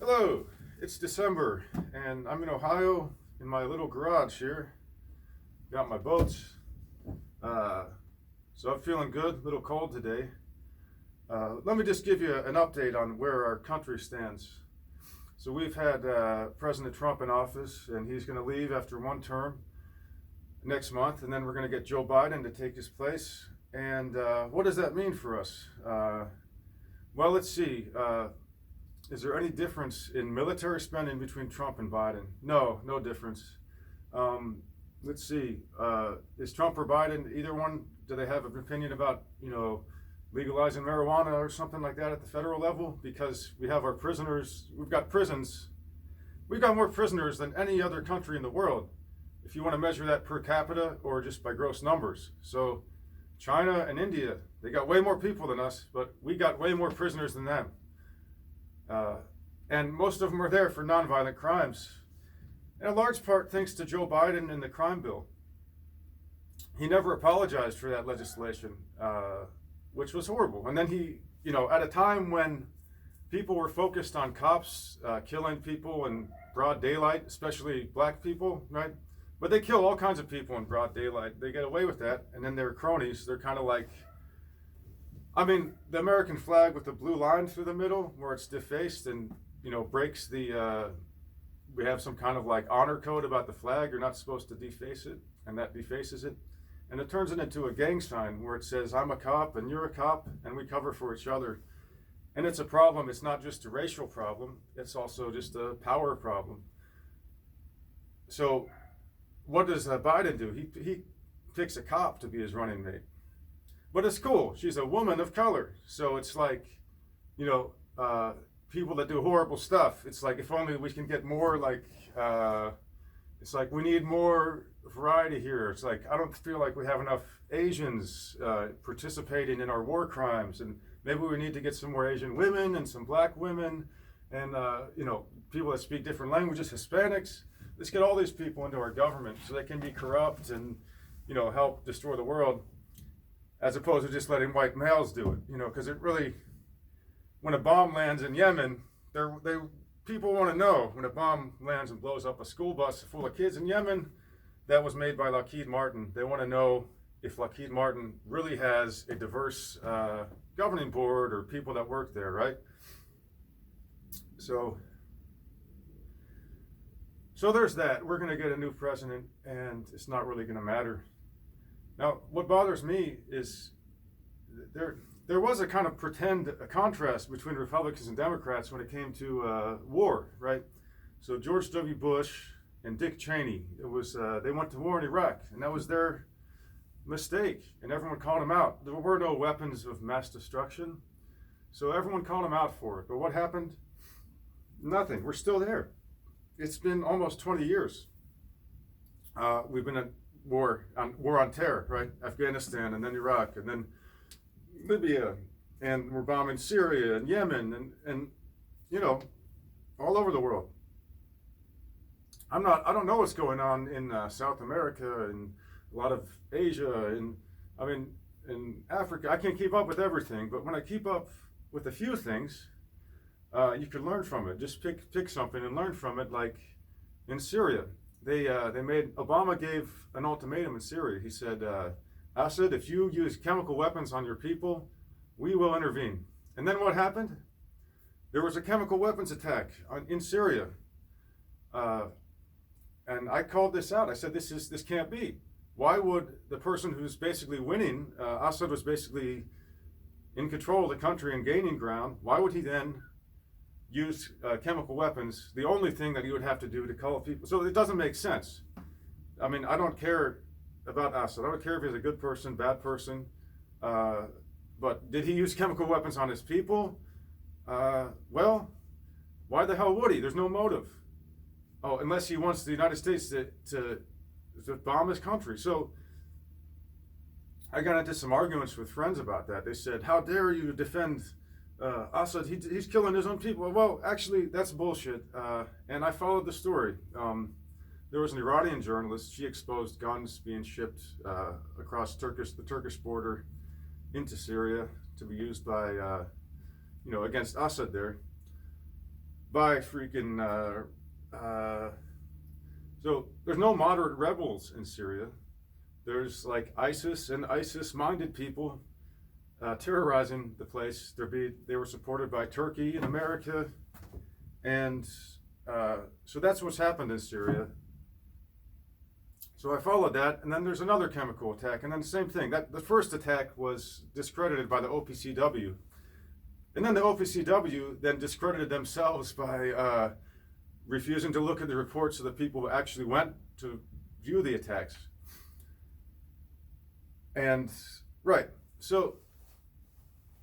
Hello, it's December, and I'm in Ohio in my little garage here. Got my boats, so I'm feeling good. A little cold today. Let me just give you an update on where our country stands. So we've had President Trump in office, and he's going to leave after one term next month, and then we're going to get Joe Biden to take his place. And what does that mean for us? Well, let's see. Is there any difference in military spending between Trump and Biden? No, no difference. Let's see. Is Trump or Biden, either one, do they have an opinion about, legalizing marijuana or something like that at the federal level? Because we have our prisoners, we've got prisons. We've got more prisoners than any other country in the world, if you want to measure that per capita or just by gross numbers. So China and India, they got way more people than us, but we got way more prisoners than them. And most of them are there for nonviolent crimes. In a large part thanks to Joe Biden and the crime bill. He never apologized for that legislation, which was horrible. And then he, at a time when people were focused on cops killing people in broad daylight, especially black people, right? But they kill all kinds of people in broad daylight. They get away with that. And then they're cronies. They're kind of like, the American flag with the blue line through the middle where it's defaced and, breaks the, we have some kind of like honor code about the flag. You're not supposed to deface it, and that defaces it. And it turns it into a gang sign where it says, I'm a cop and you're a cop and we cover for each other. And it's a problem. It's not just a racial problem. It's also just a power problem. So what does Biden do? He picks a cop to be his running mate. But it's cool. She's a woman of color. So it's like, people that do horrible stuff. It's like, if only we can get more it's like we need more variety here. It's like, I don't feel like we have enough Asians participating in our war crimes. And maybe we need to get some more Asian women and some black women and, people that speak different languages, Hispanics. Let's get all these people into our government so they can be corrupt and, help destroy the world. As opposed to just letting white males do it, because it really, when a bomb lands in Yemen, people want to know when a bomb lands and blows up a school bus full of kids in Yemen, that was made by Lockheed Martin. They want to know if Lockheed Martin really has a diverse governing board or people that work there, right? So there's that. We're going to get a new president, and it's not really going to matter. Now, what bothers me is there was a kind of a contrast between Republicans and Democrats when it came to war, right? So George W. Bush and Dick Cheney, they went to war in Iraq, and that was their mistake, and everyone called them out. There were no weapons of mass destruction, so everyone called them out for it. But what happened? Nothing. We're still there. It's been almost 20 years. We've been at war on terror, right? Afghanistan, and then Iraq, and then Libya, and we're bombing Syria and Yemen, and all over the world. I don't know what's going on in South America and a lot of Asia, and in Africa. I can't keep up with everything, but when I keep up with a few things, you can learn from it. Just pick something and learn from it. Like in Syria. Obama gave an ultimatum in Syria. He said, Assad, if you use chemical weapons on your people, we will intervene. And then what happened? There was a chemical weapons attack in Syria. And I called this out. I said, this can't be. Why would the person who's basically winning, Assad was basically in control of the country and gaining ground, why would he then use chemical weapons, the only thing that he would have to do to call people? So it doesn't make sense. I don't care about Assad. I don't care if he's a good person, bad person. But did he use chemical weapons on his people? Well, why the hell would he? There's no motive. Oh, unless he wants the United States to bomb his country. So I got into some arguments with friends about that. They said, how dare you defend Assad? He's killing his own people. Well, actually, that's bullshit. And I followed the story. There was an Iranian journalist. She exposed guns being shipped across the Turkish border into Syria to be used by, against Assad there. by freaking. So there's no moderate rebels in Syria. There's like ISIS and ISIS-minded people terrorizing the place. They were supported by Turkey and America, and so that's what's happened in Syria. So I followed that, and then there's another chemical attack, and then the same thing. The first attack was discredited by the OPCW, and then the OPCW then discredited themselves by refusing to look at the reports of the people who actually went to view the attacks. And right, so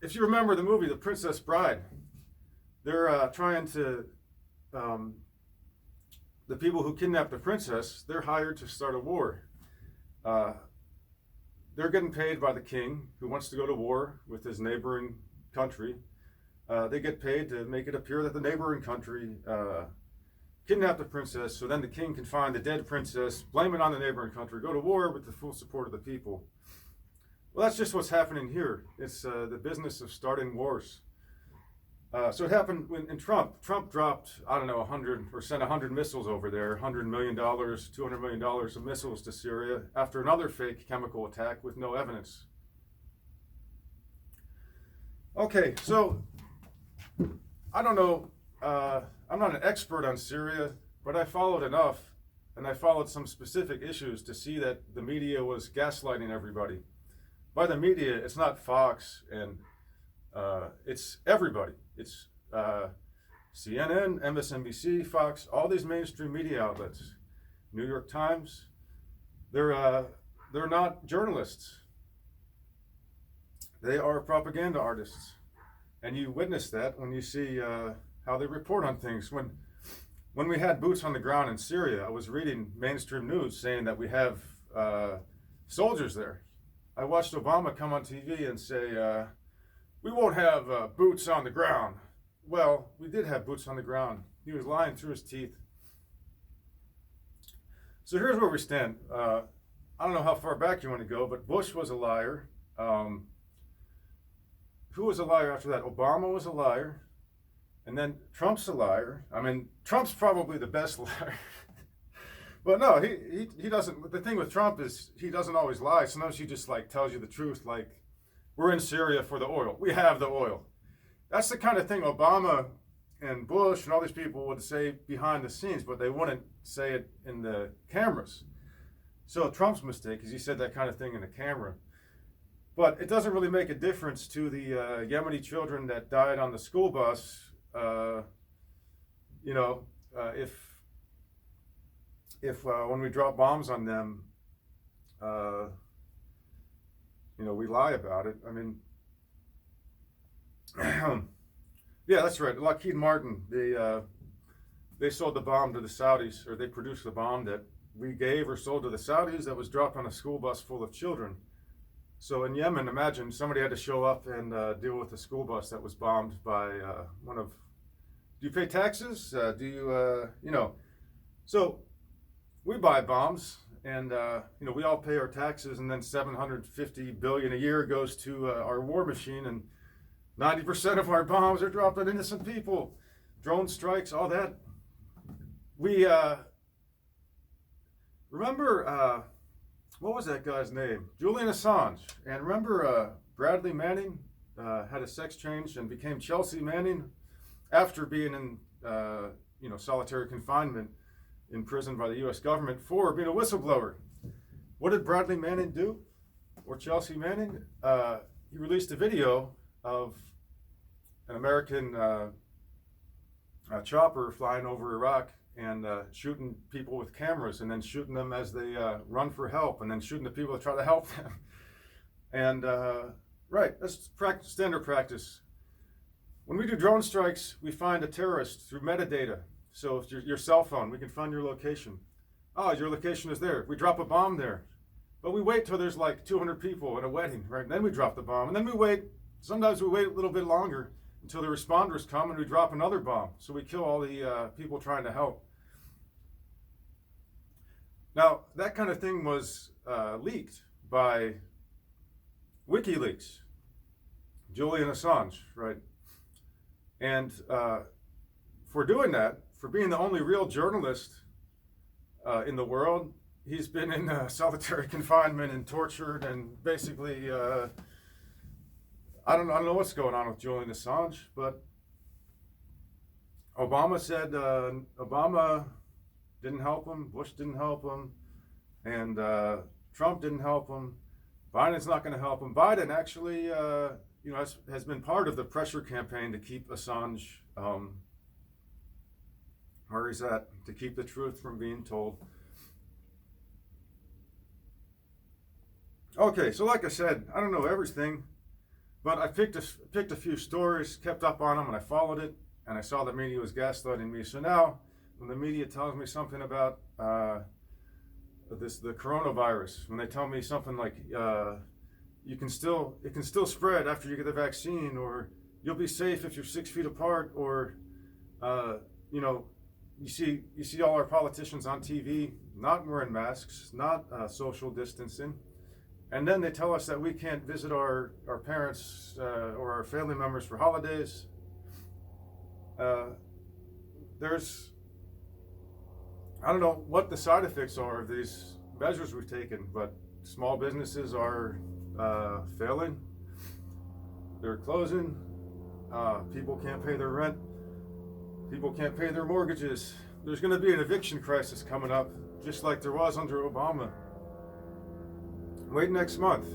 if you remember the movie The Princess Bride, they're trying to, the people who kidnapped the princess, they're hired to start a war. They're getting paid by the king who wants to go to war with his neighboring country. They get paid to make it appear that the neighboring country kidnapped the princess, so then the king can find the dead princess, blame it on the neighboring country, go to war with the full support of the people. Well, that's just what's happening here. It's the business of starting wars. So it happened in Trump. Trump dropped, I don't know, 100 or sent 100 missiles over there, $100 million, $200 million of missiles to Syria after another fake chemical attack with no evidence. Okay, so I don't know. I'm not an expert on Syria, but I followed enough, and I followed some specific issues to see that the media was gaslighting everybody. By the media, it's not Fox, and it's everybody. It's CNN, MSNBC, Fox, all these mainstream media outlets. New York Times. They're not journalists. They are propaganda artists, and you witness that when you see how they report on things. When we had boots on the ground in Syria, I was reading mainstream news saying that we have soldiers there. I watched Obama come on TV and say, we won't have boots on the ground. Well, we did have boots on the ground. He was lying through his teeth. So here's where we stand. I don't know how far back you want to go, but Bush was a liar. Who was a liar after that? Obama was a liar. And then Trump's a liar. I mean, Trump's probably the best liar. But no, he doesn't. The thing with Trump is he doesn't always lie. Sometimes he just like tells you the truth. Like, we're in Syria for the oil. We have the oil. That's the kind of thing Obama and Bush and all these people would say behind the scenes, but they wouldn't say it in the cameras. So Trump's mistake is he said that kind of thing in the camera. But it doesn't really make a difference to the Yemeni children that died on the school bus. If when we drop bombs on them, we lie about it. I mean, yeah, that's right. Lockheed Martin, they sold the bomb to the Saudis, or they produced the bomb that we gave or sold to the Saudis that was dropped on a school bus full of children. So in Yemen, imagine somebody had to show up and deal with a school bus that was bombed by one of. Do you pay taxes? So we buy bombs, and we all pay our taxes, and then $750 billion a year goes to our war machine, and 90% of our bombs are dropped on innocent people. Drone strikes, all that. We remember what was that guy's name? Julian Assange. And remember Bradley Manning had a sex change and became Chelsea Manning after being in solitary confinement in prison by the U.S. government for being a whistleblower. What did Bradley Manning do? Or Chelsea Manning? He released a video of an American chopper flying over Iraq and shooting people with cameras, and then shooting them as they run for help, and then shooting the people that try to help them. And right, that's standard practice. When we do drone strikes, we find a terrorist through metadata. So if your cell phone, we can find your location. Oh, your location is there. We drop a bomb there. But we wait till there's like 200 people at a wedding, right? And then we drop the bomb. And then we wait, sometimes we wait a little bit longer until the responders come and we drop another bomb. So we kill all the people trying to help. Now, that kind of thing was leaked by WikiLeaks, Julian Assange, right? And for doing that, for being the only real journalist in the world. He's been in solitary confinement and tortured and basically, I don't know what's going on with Julian Assange, but Obama said Obama didn't help him, Bush didn't help him, and Trump didn't help him. Biden's not going to help him. Biden actually, has been part of the pressure campaign to keep Assange where he's at, to keep the truth from being told. Okay, so like I said, I don't know everything, but I picked a few stories, kept up on them, and I followed it, and I saw the media was gaslighting me. So now, when the media tells me something about the coronavirus, when they tell me something like it can still spread after you get the vaccine, or you'll be safe if you're 6 feet apart, or you see all our politicians on TV not wearing masks, not social distancing, and then they tell us that we can't visit our parents or our family members for holidays. I don't know what the side effects are of these measures we've taken, but small businesses are failing. They're closing. People can't pay their rent. People can't pay their mortgages. There's going to be an eviction crisis coming up, just like there was under Obama. Wait next month.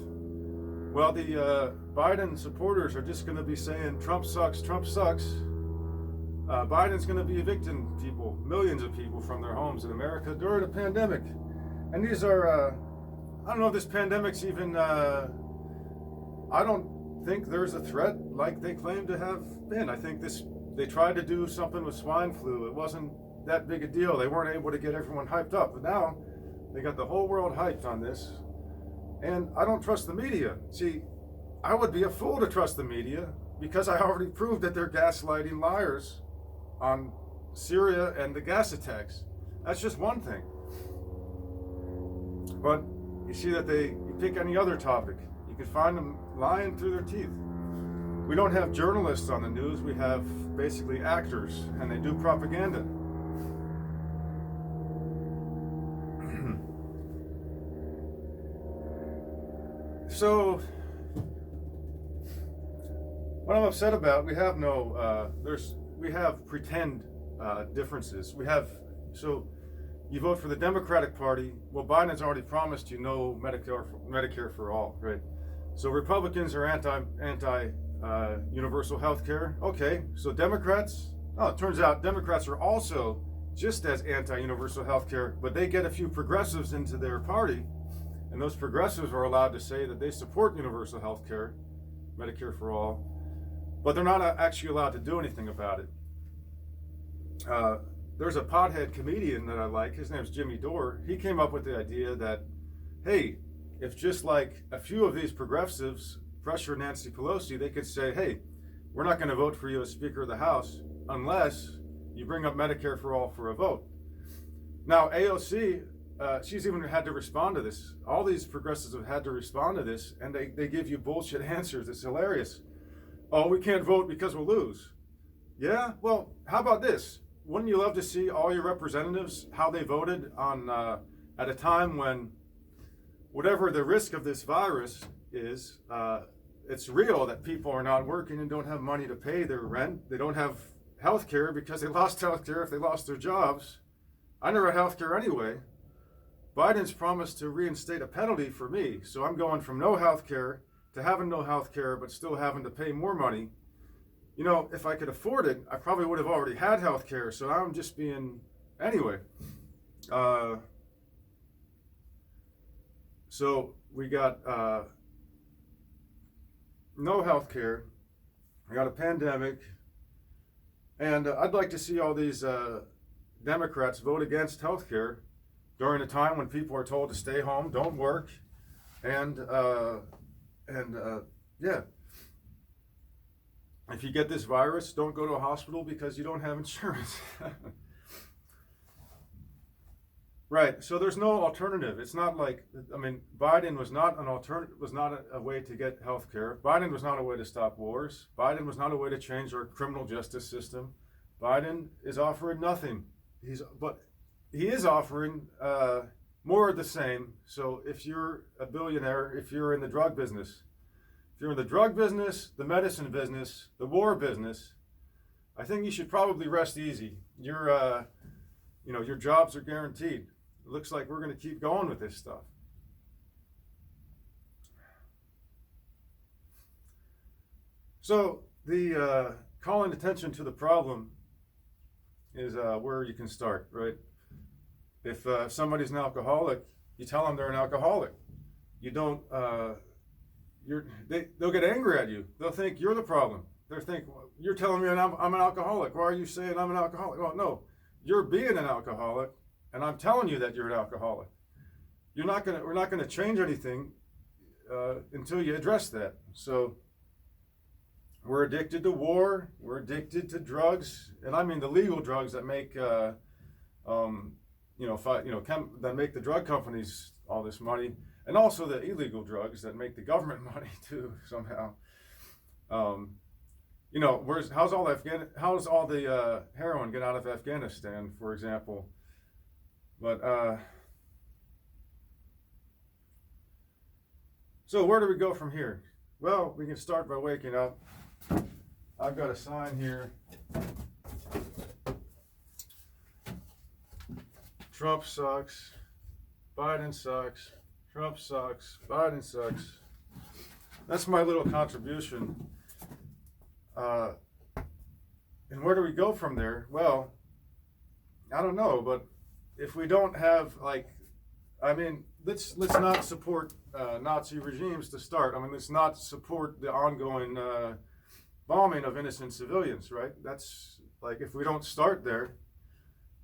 Well, the Biden supporters are just going to be saying, Trump sucks, Trump sucks. Biden's going to be evicting people, millions of people from their homes in America during a pandemic. And these are, I don't know if this pandemic's even, I don't think there's a threat like they claim to have been. I think they tried to do something with swine flu. It wasn't that big a deal. They weren't able to get everyone hyped up. But now they got the whole world hyped on this. And I don't trust the media. See, I would be a fool to trust the media because I already proved that they're gaslighting liars on Syria and the gas attacks. That's just one thing. But you see that you pick any other topic, you can find them lying through their teeth. We don't have journalists on the news, we have basically actors, and they do propaganda. So, what I'm upset about, we have we have pretend differences. So you vote for the Democratic Party. Well, Biden's already promised you no Medicare for all, right? So Republicans are anti universal health care. Okay, so Democrats, it turns out Democrats are also just as anti-universal health care, but they get a few progressives into their party, and those progressives are allowed to say that they support universal health care, Medicare for all, but they're not actually allowed to do anything about it. There's a pothead comedian that I like, his name's Jimmy Dore. He came up with the idea that, hey, if just like a few of these progressives pressure Nancy Pelosi, they could say, hey, we're not going to vote for you as Speaker of the House unless you bring up Medicare for all for a vote. Now, AOC, she's even had to respond to this. All these progressives have had to respond to this, and they give you bullshit answers. It's hilarious. Oh, we can't vote because we'll lose. Yeah? Well, how about this? Wouldn't you love to see all your representatives, how they voted on at a time when whatever the risk of this virus is, it's real that people are not working and don't have money to pay their rent. They don't have health care because they lost health care if they lost their jobs. I never had health care anyway. Biden's promised to reinstate a penalty for me, so I'm going from no health care to having no health care but still having to pay more money. You know, if I could afford it, I probably would have already had health care, so I'm just being... Anyway. So we got no health care. We got a pandemic. And I'd like to see all these Democrats vote against health care during a time when people are told to stay home, don't work, and yeah. If you get this virus, don't go to a hospital because you don't have insurance. Right, so there's no alternative. It's not like, I mean, Biden was not an alternative, was not a way to get health care. Biden was not a way to stop wars. Biden was not a way to change our criminal justice system. Biden is offering nothing. But he is offering more of the same. So if you're a billionaire, if you're in the drug business, the medicine business, the war business, I think you should probably rest easy. Your jobs are guaranteed. It looks like we're going to keep going with this stuff. So the calling attention to the problem is where you can start, right? If somebody's an alcoholic, you tell them they're an alcoholic. You don't. They'll get angry at you. They'll think you're the problem. They'll think you're telling me I'm an alcoholic. Why are you saying I'm an alcoholic? Well, no, you're being an alcoholic, and I'm telling you that you're an alcoholic. We're not gonna change anything until you address that. So we're addicted to war. We're addicted to drugs, and I mean the legal drugs that make that make the drug companies all this money, and also the illegal drugs that make the government money too somehow. How's all the heroin get out of Afghanistan, for example? But so where do we go from here? Well, we can start by waking up. I've got a sign here. Trump sucks. Biden sucks. Trump sucks. Biden sucks. That's my little contribution. And where do we go from there? Well, I don't know, but if we don't have let's not support Nazi regimes to start. I mean, let's not support the ongoing bombing of innocent civilians, right? That's like, if we don't start there,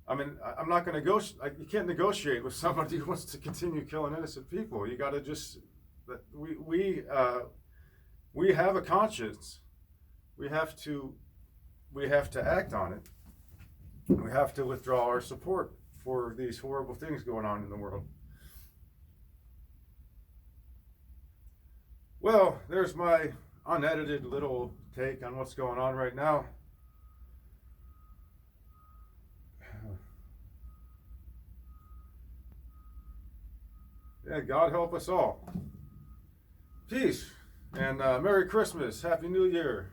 I mean, I'm not going to you can't negotiate with somebody who wants to continue killing innocent people. You got to just, we have a conscience. We have to act on it. We have to withdraw our support for these horrible things going on in the world. Well, there's my unedited little take on what's going on right now. Yeah, God help us all. Peace, and Merry Christmas, Happy New Year.